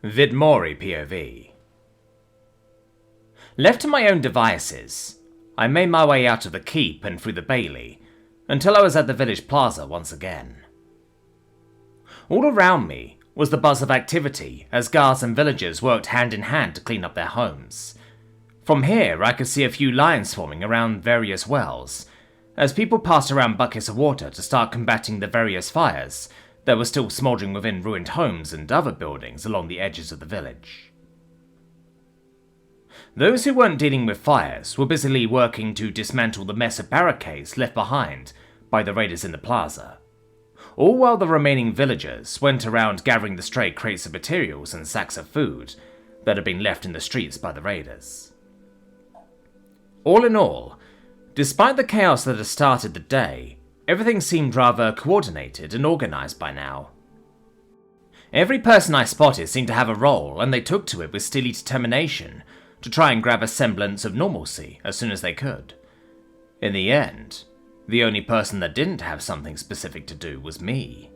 Vidmori POV. Left to my own devices, I made my way out of the keep and through the bailey, until I was at the village plaza once again. All around me was the buzz of activity as guards and villagers worked hand in hand to clean up their homes. From here I could see a few lines forming around various wells, as people passed around buckets of water to start combating the various fires that were still smouldering within ruined homes and other buildings along the edges of the village. Those who weren't dealing with fires were busily working to dismantle the mess of barricades left behind by the raiders in the plaza, all while the remaining villagers went around gathering the stray crates of materials and sacks of food that had been left in the streets by the raiders. All in all, despite the chaos that had started the day, everything seemed rather coordinated and organised by now. Every person I spotted seemed to have a role, and they took to it with steely determination to try and grab a semblance of normalcy as soon as they could. In the end, the only person that didn't have something specific to do was me.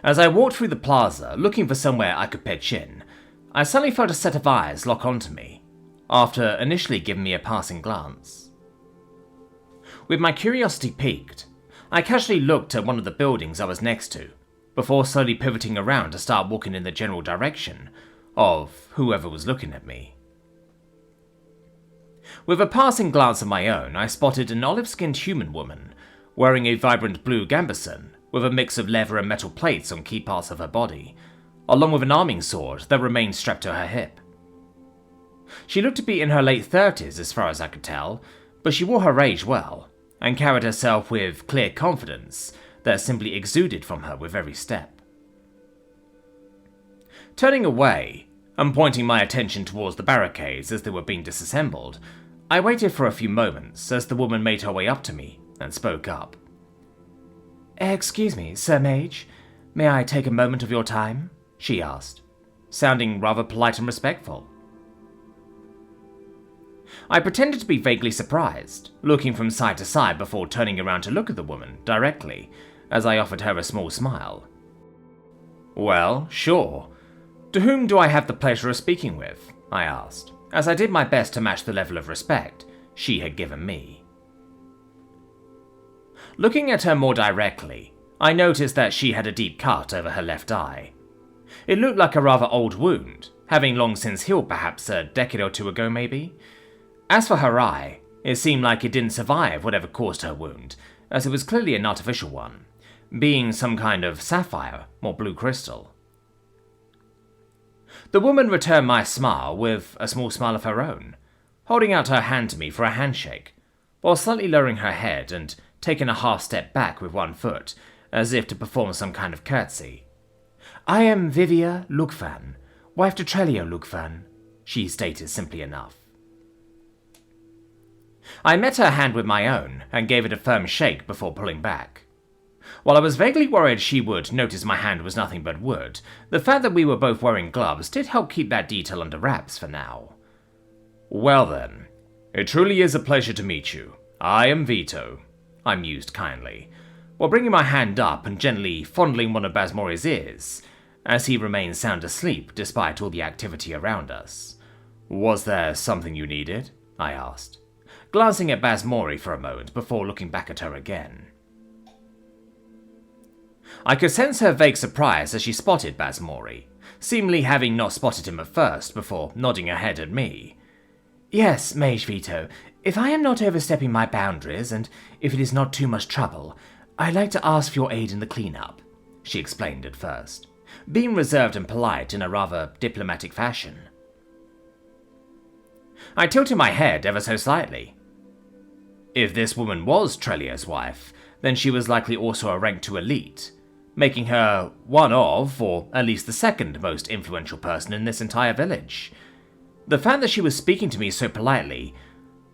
As I walked through the plaza, looking for somewhere I could pitch in, I suddenly felt a set of eyes lock onto me, after initially giving me a passing glance. With my curiosity piqued, I casually looked at one of the buildings I was next to, before slowly pivoting around to start walking in the general direction of whoever was looking at me. With a passing glance of my own, I spotted an olive-skinned human woman wearing a vibrant blue gambeson with a mix of leather and metal plates on key parts of her body, along with an arming sword that remained strapped to her hip. She looked to be in her late 30s as far as I could tell, but she wore her age well, and carried herself with clear confidence that simply exuded from her with every step. Turning away, and pointing my attention towards the barricades as they were being disassembled, I waited for a few moments as the woman made her way up to me and spoke up. "Excuse me, Sir Mage, may I take a moment of your time?" she asked, sounding rather polite and respectful. I pretended to be vaguely surprised, looking from side to side before turning around to look at the woman directly as I offered her a small smile. "Well, sure. To whom do I have the pleasure of speaking with?" I asked, as I did my best to match the level of respect she had given me. Looking at her more directly, I noticed that she had a deep cut over her left eye. It looked like a rather old wound, having long since healed, perhaps a decade or two ago maybe. As for her eye, it seemed like it didn't survive whatever caused her wound, as it was clearly an artificial one, being some kind of sapphire or blue crystal. The woman returned my smile with a small smile of her own, holding out her hand to me for a handshake, while slightly lowering her head and taking a half step back with one foot, as if to perform some kind of curtsy. "I am Vivia Lukfan, wife to Trelio Lukfan," she stated simply enough. I met her hand with my own and gave it a firm shake before pulling back. While I was vaguely worried she would notice my hand was nothing but wood, the fact that we were both wearing gloves did help keep that detail under wraps for now. "Well then, it truly is a pleasure to meet you. I am Vito," I mused kindly, while bringing my hand up and gently fondling one of Basmori's ears, as he remained sound asleep despite all the activity around us. "Was there something you needed?" I asked, glancing at Basmori for a moment before looking back at her again. I could sense her vague surprise as she spotted Basmori, seemingly having not spotted him at first before nodding her head at me. "Yes, Mage Vito, if I am not overstepping my boundaries and if it is not too much trouble, I'd like to ask for your aid in the cleanup," she explained at first, being reserved and polite in a rather diplomatic fashion. I tilted my head ever so slightly. If this woman was Trelio's wife, then she was likely also a rank 2 elite, making her one of, or at least the second most influential person in this entire village. The fact that she was speaking to me so politely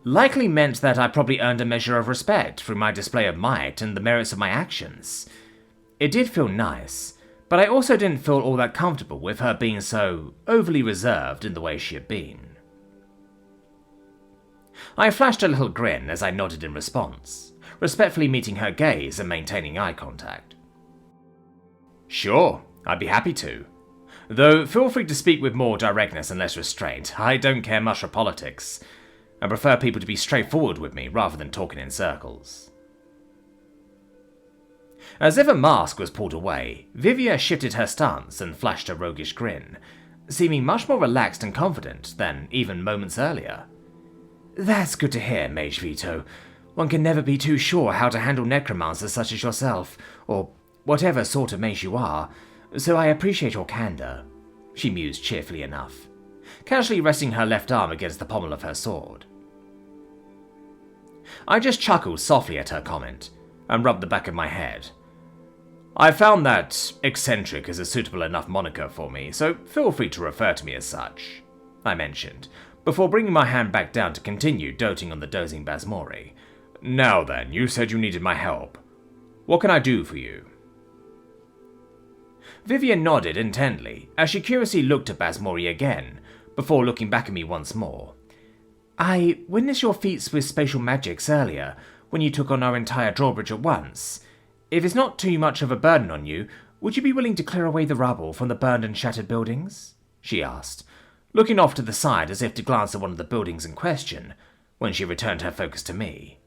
likely meant that I probably earned a measure of respect through my display of might and the merits of my actions. It did feel nice, but I also didn't feel all that comfortable with her being so overly reserved in the way she had been. I flashed a little grin as I nodded in response, respectfully meeting her gaze and maintaining eye contact. "Sure, I'd be happy to. Though feel free to speak with more directness and less restraint. I don't care much for politics. I prefer people to be straightforward with me rather than talking in circles. As if a mask was pulled away, Vivia shifted her stance and flashed a roguish grin, seeming much more relaxed and confident than even moments earlier. That's good to hear, Mage Vito. One can never be too sure how to handle necromancers such as yourself, or whatever sort of mage you are, so I appreciate your candor, she mused cheerfully enough, casually resting her left arm against the pommel of her sword. I just chuckled softly at her comment, and rubbed the back of my head. I found that eccentric is a suitable enough moniker for me, so feel free to refer to me as such, I mentioned, before bringing my hand back down to continue doting on the dozing Basmori. Now then, you said you needed my help. What can I do for you? Vivian nodded intently as she curiously looked at Basmori again, before looking back at me once more. I witnessed your feats with spatial magics earlier, when you took on our entire drawbridge at once. If it's not too much of a burden on you, would you be willing to clear away the rubble from the burned and shattered buildings? She asked, looking off to the side as if to glance at one of the buildings in question, when she returned her focus to me.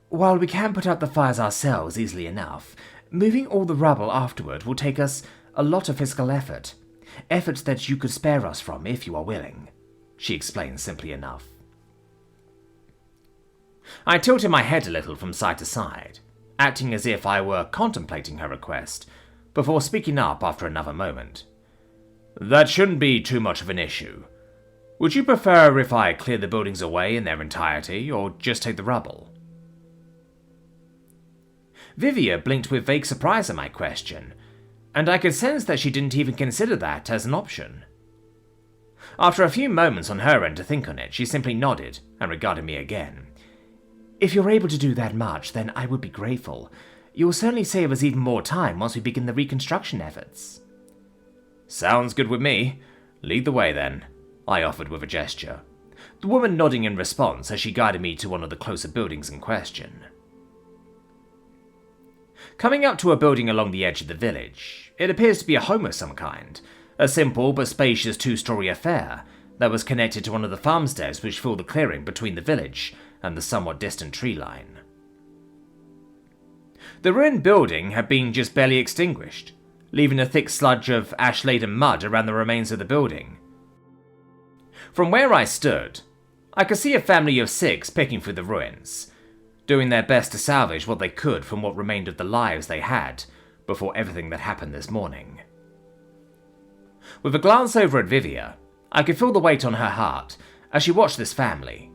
While we can put out the fires ourselves easily enough, moving all the rubble afterward will take us a lot of physical effort. Effort that you could spare us from if you are willing, she explained simply enough. I tilted my head a little from side to side, acting as if I were contemplating her request, before speaking up after another moment. That shouldn't be too much of an issue. Would you prefer if I clear the buildings away in their entirety, or just take the rubble? Vivia blinked with vague surprise at my question, and I could sense that she didn't even consider that as an option. After a few moments on her end to think on it, she simply nodded and regarded me again. If you're able to do that much, then I would be grateful. You will certainly save us even more time once we begin the reconstruction efforts. Sounds good with me. Lead the way then, I offered with a gesture, the woman nodding in response as she guided me to one of the closer buildings in question. Coming up to a building along the edge of the village, it appears to be a home of some kind, a simple but spacious two-story affair that was connected to one of the farmsteads which fill the clearing between the village and the somewhat distant tree line. The ruined building had been just barely extinguished, leaving a thick sludge of ash-laden mud around the remains of the building. From where I stood, I could see a family of 6 picking through the ruins, doing their best to salvage what they could from what remained of the lives they had before everything that happened this morning. With a glance over at Vivia, I could feel the weight on her heart as she watched this family.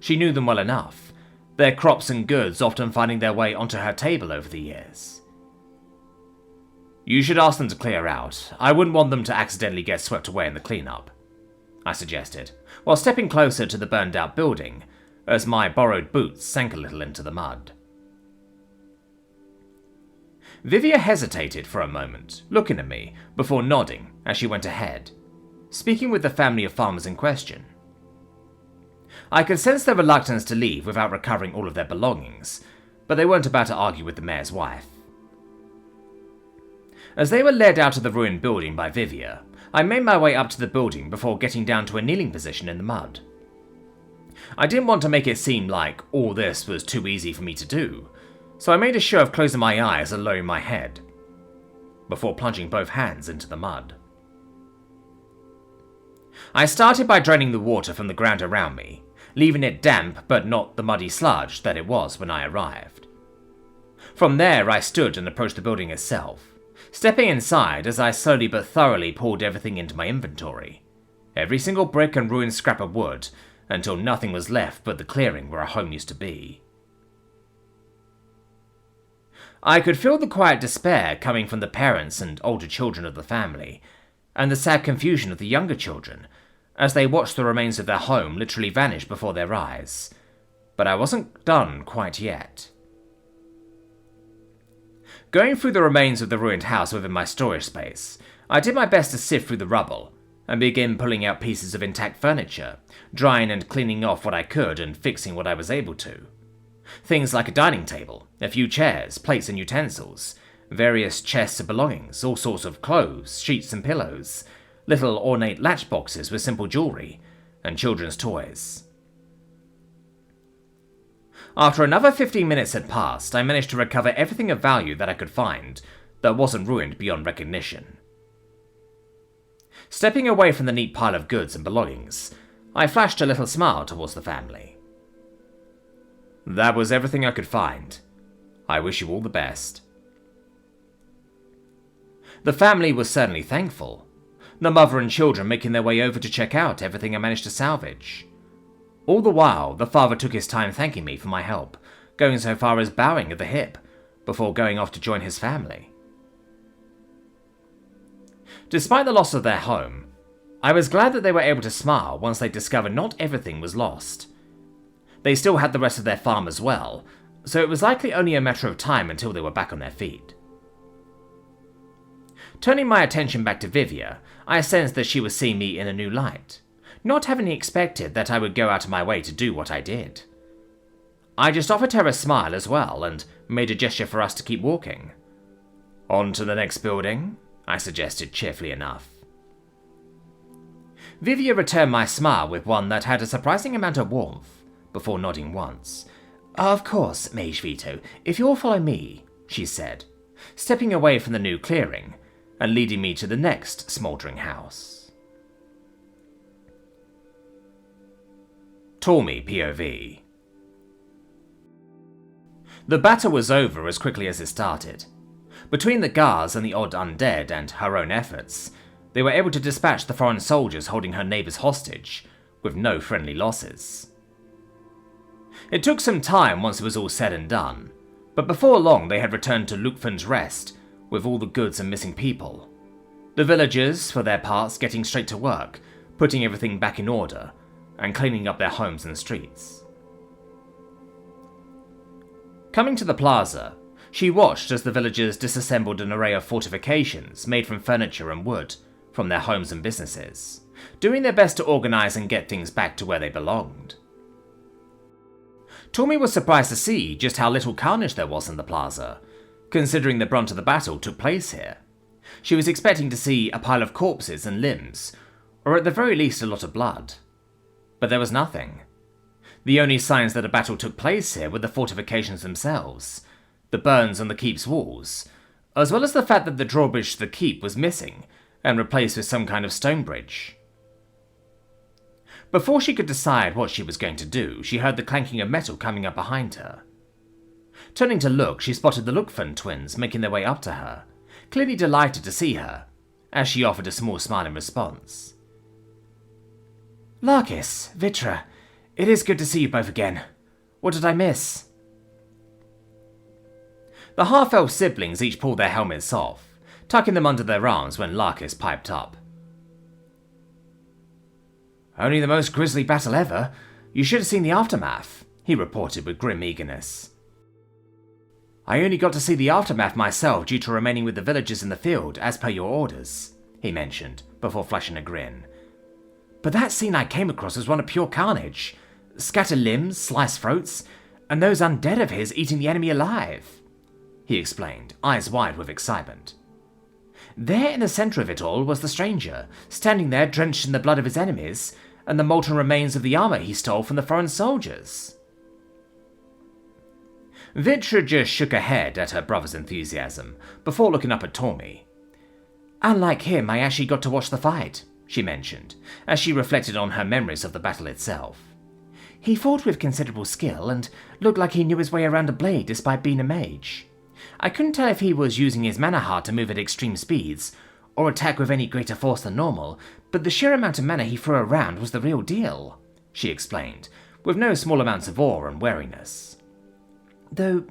She knew them well enough, their crops and goods often finding their way onto her table over the years. You should ask them to clear out. I wouldn't want them to accidentally get swept away in the cleanup, I suggested, while stepping closer to the burned out building, as my borrowed boots sank a little into the mud. Vivia hesitated for a moment, looking at me, before nodding as she went ahead, speaking with the family of farmers in question. I could sense their reluctance to leave without recovering all of their belongings, but they weren't about to argue with the mayor's wife. As they were led out of the ruined building by Vivia, I made my way up to the building before getting down to a kneeling position in the mud. I didn't want to make it seem like all this was too easy for me to do, so I made a show of closing my eyes and lowering my head, before plunging both hands into the mud. I started by draining the water from the ground around me, leaving it damp but not the muddy sludge that it was when I arrived. From there I stood and approached the building itself, stepping inside as I slowly but thoroughly pulled everything into my inventory, every single brick and ruined scrap of wood, until nothing was left but the clearing where our home used to be. I could feel the quiet despair coming from the parents and older children of the family, and the sad confusion of the younger children, as they watched the remains of their home literally vanish before their eyes. But I wasn't done quite yet. Going through the remains of the ruined house within my storage space, I did my best to sift through the rubble, and begin pulling out pieces of intact furniture, drying and cleaning off what I could and fixing what I was able to. Things like a dining table, a few chairs, plates and utensils, Various chests of belongings, all sorts of clothes, sheets and pillows, little ornate latchboxes with simple jewellery, and children's toys. After another 15 minutes had passed, I managed to recover everything of value that I could find that wasn't ruined beyond recognition. Stepping away from the neat pile of goods and belongings, I flashed a little smile towards the family. That was everything I could find. I wish you all the best. The family was certainly thankful, the mother and children making their way over to check out everything I managed to salvage. All the while, the father took his time thanking me for my help, going so far as bowing at the hip, before going off to join his family. Despite the loss of their home, I was glad that they were able to smile once they discovered not everything was lost. They still had the rest of their farm as well, so it was likely only a matter of time until they were back on their feet. Turning my attention back to Vivia, I sensed that she was seeing me in a new light, not having expected that I would go out of my way to do what I did. I just offered her a smile as well and made a gesture for us to keep walking. On to the next building, I suggested cheerfully enough. Vivia returned my smile with one that had a surprising amount of warmth, before nodding once. Of course, Mage Vito, if you'll follow me, she said, stepping away from the new clearing and leading me to the next smouldering house. Tormy POV. The battle was over as quickly as it started. Between the guards and the odd undead and her own efforts, they were able to dispatch the foreign soldiers holding her neighbours hostage, with no friendly losses. It took some time once it was all said and done, but before long they had returned to Lukfan's Rest with all the goods and missing people. The villagers, for their parts, getting straight to work, putting everything back in order, and cleaning up their homes and streets. Coming to the plaza, she watched as the villagers disassembled an array of fortifications made from furniture and wood from their homes and businesses, doing their best to organise and get things back to where they belonged. Tormy was surprised to see just how little carnage there was in the plaza, considering the brunt of the battle took place here. She was expecting to see a pile of corpses and limbs, or at the very least a lot of blood. But there was nothing. The only signs that a battle took place here were the fortifications themselves, the burns on the keep's walls, as well as the fact that the drawbridge to the keep was missing and replaced with some kind of stone bridge. Before she could decide what she was going to do, she heard the clanking of metal coming up behind her. Turning to look, she spotted the Lukfan twins making their way up to her, clearly delighted to see her, as she offered a small smile in response. Larkis, Vitra, it is good to see you both again. What did I miss? The half-elf siblings each pulled their helmets off, tucking them under their arms when Larkis piped up. Only the most grisly battle ever. You should have seen the aftermath, he reported with grim eagerness. I only got to see the aftermath myself due to remaining with the villagers in the field as per your orders, he mentioned, before flashing a grin. But that scene I came across was one of pure carnage. Scattered limbs, sliced throats, and those undead of his eating the enemy alive, he explained, eyes wide with excitement. There in the centre of it all was the stranger, standing there drenched in the blood of his enemies, and the molten remains of the armour he stole from the foreign soldiers. Vitra just shook her head at her brother's enthusiasm, before looking up at Tormy. Unlike him, I actually got to watch the fight, she mentioned, as she reflected on her memories of the battle itself. He fought with considerable skill, and looked like he knew his way around a blade despite being a mage. I couldn't tell if he was using his mana heart to move at extreme speeds, or attack with any greater force than normal, but the sheer amount of mana he threw around was the real deal, she explained, with no small amounts of awe and wariness. Though,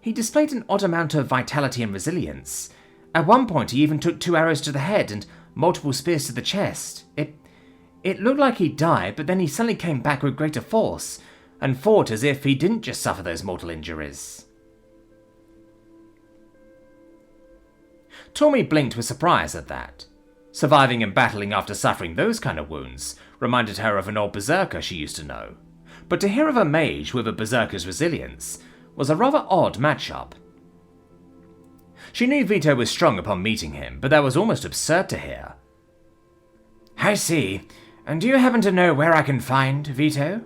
he displayed an odd amount of vitality and resilience. At one point he even took 2 arrows to the head and multiple spears to the chest. It looked like he'd died, but then he suddenly came back with greater force, and fought as if he didn't just suffer those mortal injuries. Tormy blinked with surprise at that. Surviving and battling after suffering those kind of wounds reminded her of an old berserker she used to know, but to hear of a mage with a berserker's resilience was a rather odd matchup. She knew Vito was strong upon meeting him, but that was almost absurd to hear. I see. And do you happen to know where I can find Vito?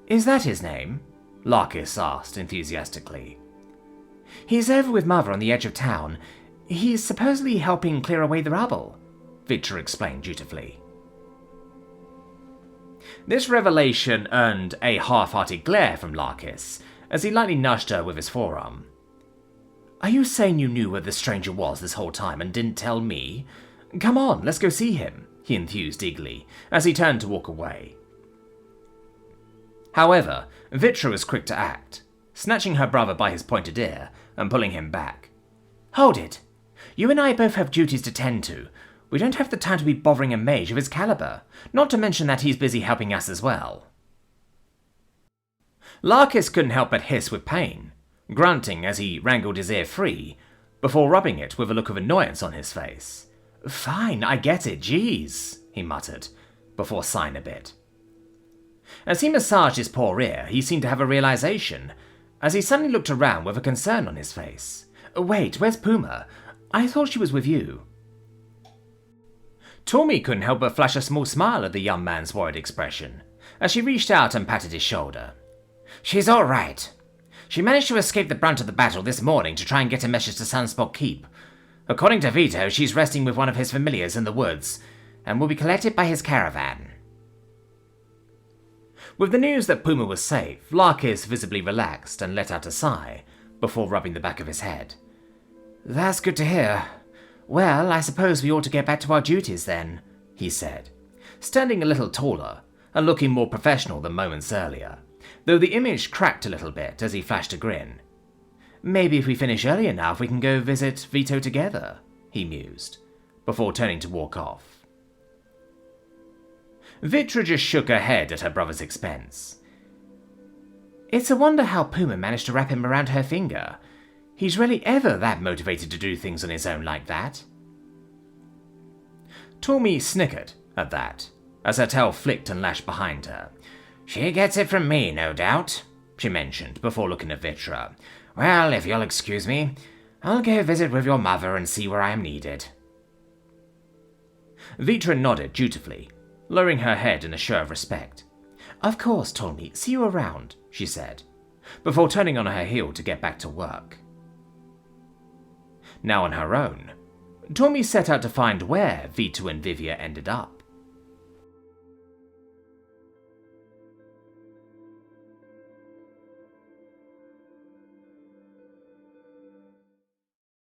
Is that his name? Larkis asked enthusiastically. He's over with Mother on the edge of town. He's supposedly helping clear away the rubble, Victor explained dutifully. This revelation earned a half-hearted glare from Larkis, as he lightly nudged her with his forearm. Are you saying you knew where the stranger was this whole time and didn't tell me? Come on, let's go see him, he enthused eagerly, as he turned to walk away. However, Vitra was quick to act, snatching her brother by his pointed ear and pulling him back. Hold it! You and I both have duties to tend to. We don't have the time to be bothering a mage of his caliber, not to mention that he's busy helping us as well. Larkis couldn't help but hiss with pain, grunting as he wrangled his ear free, before rubbing it with a look of annoyance on his face. Fine, I get it, jeez, he muttered, before sighing a bit. As he massaged his poor ear, he seemed to have a realization, as he suddenly looked around with a concern on his face. Wait, where's Puma? I thought she was with you. Tommy couldn't help but flash a small smile at the young man's worried expression, as she reached out and patted his shoulder. She's all right. She managed to escape the brunt of the battle this morning to try and get a message to Sunspot Keep. According to Vito, she's resting with one of his familiars in the woods, and will be collected by his caravan. With the news that Puma was safe, Larkis visibly relaxed and let out a sigh, before rubbing the back of his head. That's good to hear. Well, I suppose we ought to get back to our duties then, he said, standing a little taller and looking more professional than moments earlier, though the image cracked a little bit as he flashed a grin. Maybe if we finish early enough we can go visit Vito together, he mused, before turning to walk off. Vitra just shook her head at her brother's expense. It's a wonder how Puma managed to wrap him around her finger. He's rarely ever that motivated to do things on his own like that. Tommy snickered at that, as her tail flicked and lashed behind her. She gets it from me, no doubt, she mentioned, before looking at Vitra. Well, if you'll excuse me, I'll go visit with your mother and see where I am needed. Vitra nodded dutifully, lowering her head in a show of respect. Of course, Tommy, see you around, she said, before turning on her heel to get back to work. Now on her own, Tommy set out to find where Vito and Vivia ended up.